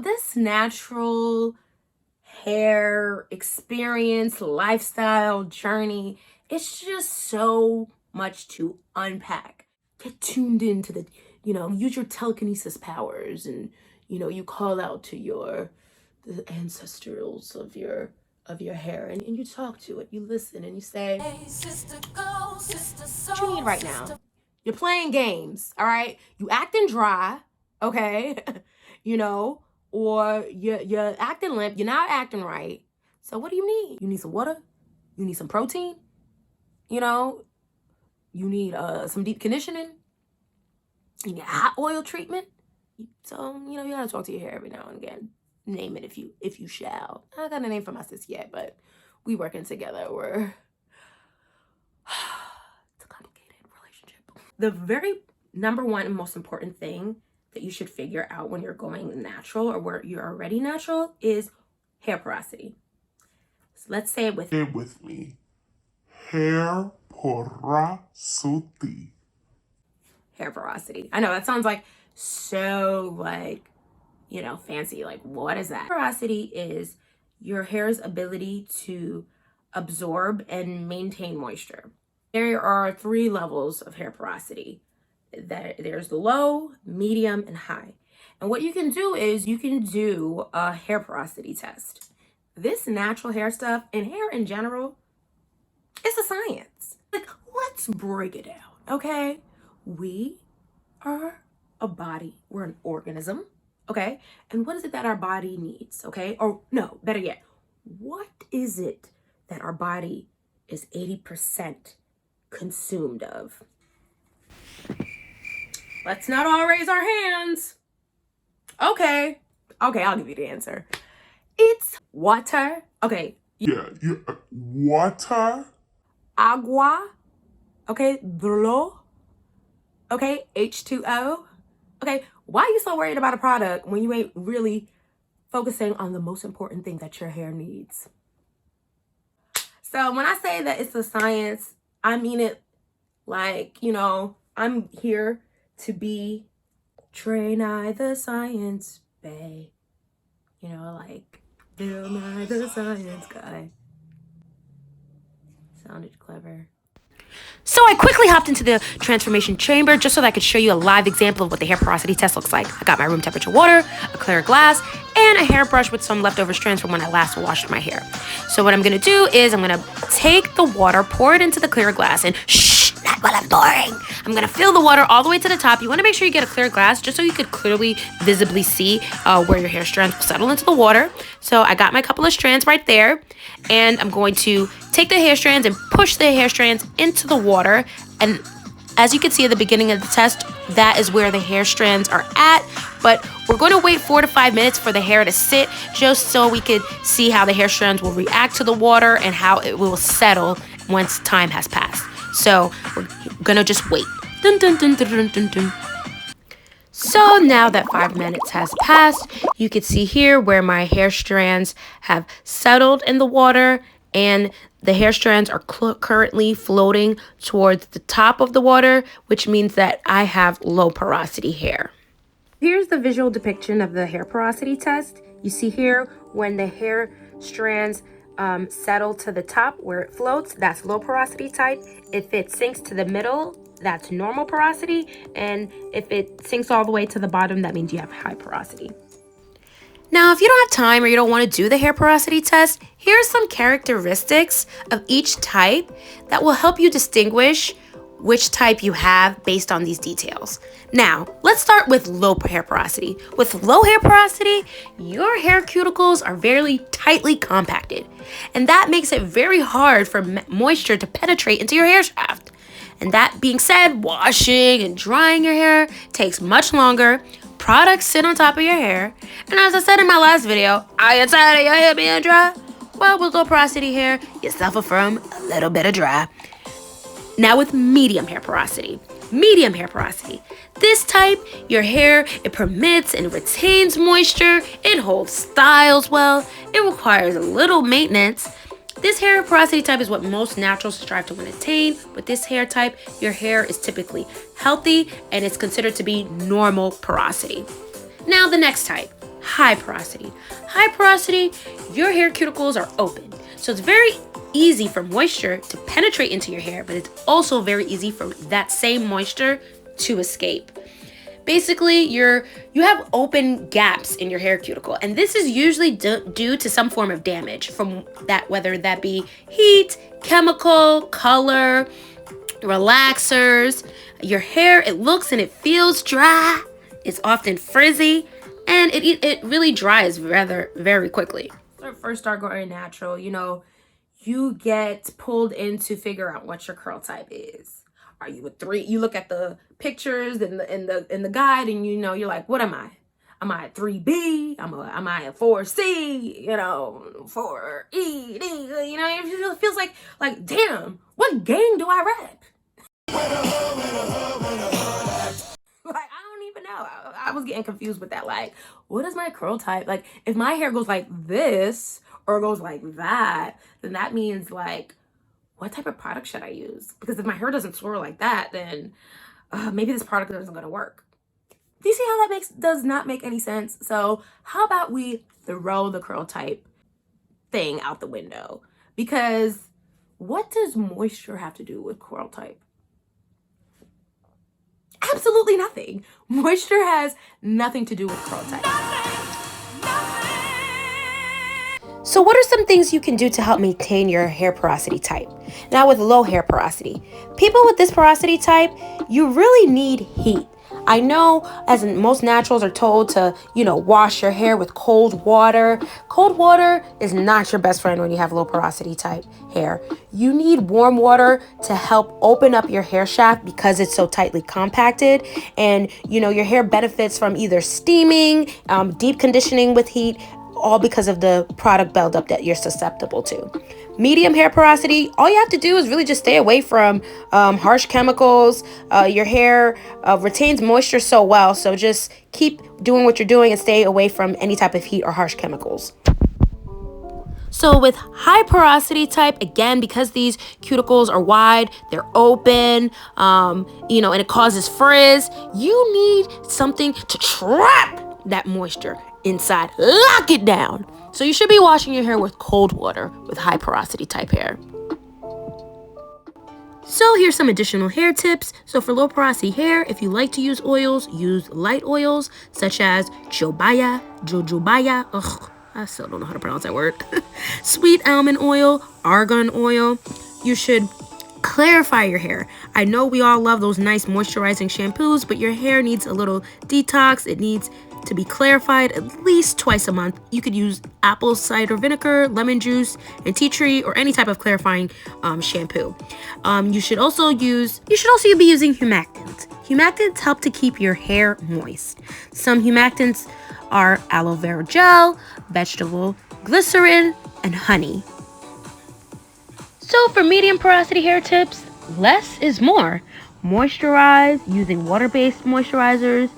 this natural hair experience, lifestyle journey, it's just so much to unpack. Get tuned into the, use your telekinesis powers, and, you call out to the ancestrals of your hair, and you talk to it, you listen, and you say, hey, sister, go, sister, soul, what you need right now? You're playing games, all right? You acting dry, okay? Or you're acting limp, you're not acting right. So what do you need? You need some water? You need some protein? You need some deep conditioning? You need hot oil treatment? So, you gotta talk to your hair every now and again. Name it if you shall. I got a name for my sis yet, but we working together. It's a complicated relationship. The very number one and most important thing that you should figure out when you're going natural or where you're already natural is hair porosity. So let's say it with me. Hair porosity. Hair porosity. I know that sounds like so fancy. Like, what is that? Porosity is your hair's ability to absorb and maintain moisture. There are 3 levels of hair porosity. There's the low, medium, and high. And what you can do is you can do a hair porosity test. This natural hair stuff and hair in general, it's a science. Like, let's break it down, okay? We are a body. We're an organism, okay? And what is it that our body needs, okay? Or no, better yet, what is it that our body is 80% consumed of? Let's not all raise our hands. Okay, I'll give you the answer. It's water. Okay. Yeah, water. Agua. Okay, blo. Okay, H2O. Okay, why are you so worried about a product when you ain't really focusing on the most important thing that your hair needs? So when I say that it's a science, I mean it like, I'm here to be Trey Nye the Science Bae. Like Bill Nye the Science Guy. Sounded clever. So I quickly hopped into the transformation chamber just so that I could show you a live example of what the hair porosity test looks like. I got my room temperature water, a clear glass, and a hairbrush with some leftover strands from when I last washed my hair. So what I'm gonna do is I'm gonna take the water, pour it into the clear glass, and shh, not while I'm pouring. I'm gonna fill the water all the way to the top. You wanna make sure you get a clear glass just so you could clearly, visibly see where your hair strands will settle into the water. So I got my couple of strands right there, and I'm going to take the hair strands and push the hair strands into the water. And as you can see at the beginning of the test, that is where the hair strands are at. But we're going to wait 4 to 5 minutes for the hair to sit, just so we could see how the hair strands will react to the water and how it will settle once time has passed. So we're going to just wait. Dun, dun, dun, dun, dun, dun, dun. So now that 5 minutes has passed, you can see here where my hair strands have settled in the water, and the hair strands are currently floating towards the top of the water, which means that I have low porosity hair. Here's the visual depiction of the hair porosity test. You see here when the hair strands settle to the top where it floats, that's low porosity type. If it sinks to the middle, that's normal porosity. And if it sinks all the way to the bottom, that means you have high porosity. Now, if you don't have time or you don't want to do the hair porosity test, here are some characteristics of each type that will help you distinguish which type you have based on these details. Now, let's start with low hair porosity. With low hair porosity, your hair cuticles are very tightly compacted, and that makes it very hard for moisture to penetrate into your hair shaft. And that being said, washing and drying your hair takes much longer. Products sit on top of your hair, and as I said in my last video, are you tired of your hair being dry? Well, with low porosity hair, you suffer from a little bit of dry. Now with medium hair porosity. Medium hair porosity. This type, your hair, it permits and retains moisture, it holds styles well, it requires little maintenance. This hair porosity type is what most naturals strive to attain. With this hair type, your hair is typically healthy and it's considered to be normal porosity. Now the next type, high porosity. High porosity, your hair cuticles are open. So it's very easy for moisture to penetrate into your hair, but it's also very easy for that same moisture to escape. Basically, you have open gaps in your hair cuticle, and this is usually due to some form of damage from that, whether that be heat, chemical, color, relaxers. Your hair, it looks and it feels dry. It's often frizzy, and it really dries very quickly. When I first start going natural, you get pulled in to figure out what your curl type is. Are you a 3? You look at the pictures in the guide, and you're like, what am I? Am I a 3B? Am I a 4C? 4E, D? It feels like damn, what gang do I rep? Like, I don't even know. I was getting confused with that. Like, what is my curl type? Like, if my hair goes like this or goes like that, then that means, like, what type of product should I use? Because if my hair doesn't swirl like that, then maybe this product isn't going to work. Do you see how that does not make any sense? So how about we throw the curl type thing out the window? Because what does moisture have to do with curl type? Absolutely nothing. Moisture has nothing to do with curl type. So what are some things you can do to help maintain your hair porosity type? Now, with low hair porosity, people with this porosity type, you really need heat. I know, as most naturals are told to, wash your hair with cold water. Cold water is not your best friend when you have low porosity type hair. You need warm water to help open up your hair shaft because it's so tightly compacted. And, your hair benefits from either steaming, deep conditioning with heat, all because of the product buildup that you're susceptible to. Medium hair porosity, all you have to do is really just stay away from harsh chemicals. Your hair retains moisture so well, so just keep doing what you're doing and stay away from any type of heat or harsh chemicals. So with high porosity type, again, because these cuticles are wide, they're open, and it causes frizz, you need something to trap that moisture inside. Lock it down. So you should be washing your hair with cold water with high porosity type hair. So here's some additional hair tips. So for low porosity hair, if you like to use oils, use light oils such as jojoba. I still don't know how to pronounce that word. Sweet almond oil, argan oil. You should clarify your hair. I know we all love those nice moisturizing shampoos, but your hair needs a little detox. It needs to be clarified at least twice a month. You could use apple cider vinegar, lemon juice, and tea tree, or any type of clarifying shampoo. You should also be using humectants. Humectants help to keep your hair moist. Some humectants are aloe vera gel, vegetable glycerin, and honey. So for medium porosity hair tips, less is more. Moisturize using water-based moisturizers.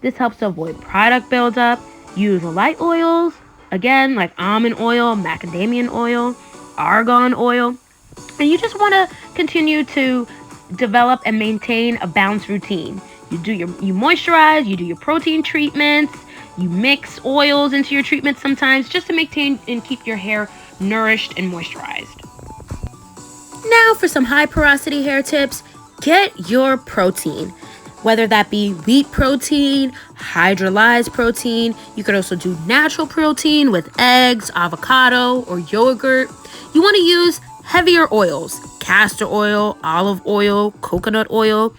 This helps to avoid product buildup. Use light oils, again, like almond oil, macadamia oil, argan oil. And you just want to continue to develop and maintain a balanced routine. You moisturize, you do your protein treatments, you mix oils into your treatments sometimes just to maintain and keep your hair nourished and moisturized. Now for some high porosity hair tips, get your protein. Whether that be wheat protein, hydrolyzed protein, you could also do natural protein with eggs, avocado, or yogurt. You want to use heavier oils, castor oil, olive oil, coconut oil,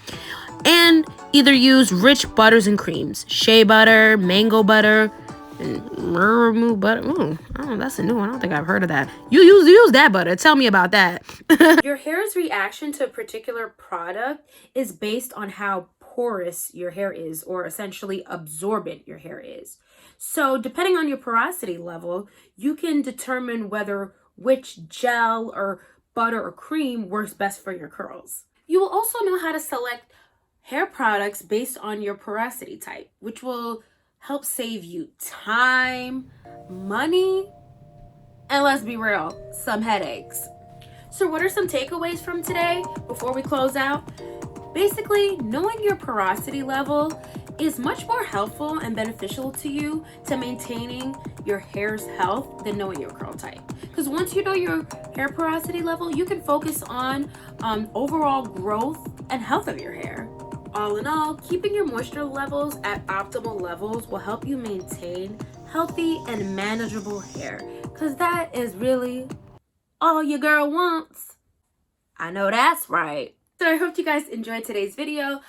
and either use rich butters and creams, shea butter, mango butter, and murmur butter. That's a new one. I don't think I've heard of that. You use that butter. Tell me about that. Your hair's reaction to a particular product is based on how porous your hair is, or essentially absorbent your hair is. So depending on your porosity level, you can determine which gel or butter or cream works best for your curls. You will also know how to select hair products based on your porosity type, which will help save you time, money, and let's be real, some headaches. So what are some takeaways from today before we close out? Basically, knowing your porosity level is much more helpful and beneficial to you to maintaining your hair's health than knowing your curl type. Because once you know your hair porosity level, you can focus on overall growth and health of your hair. All in all, keeping your moisture levels at optimal levels will help you maintain healthy and manageable hair, because that is really all your girl wants. I know that's right. So I hope you guys enjoyed today's video.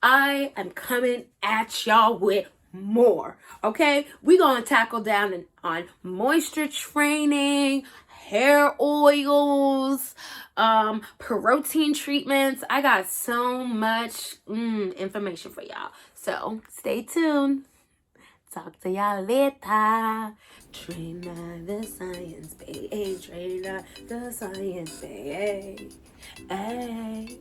I am coming at y'all with more, okay? We're gonna tackle down on moisture training, hair oils, protein treatments. I got so much information for y'all. So stay tuned. Talk to y'all later. Trainer the science, babe. Trainer the science, babe. Hey.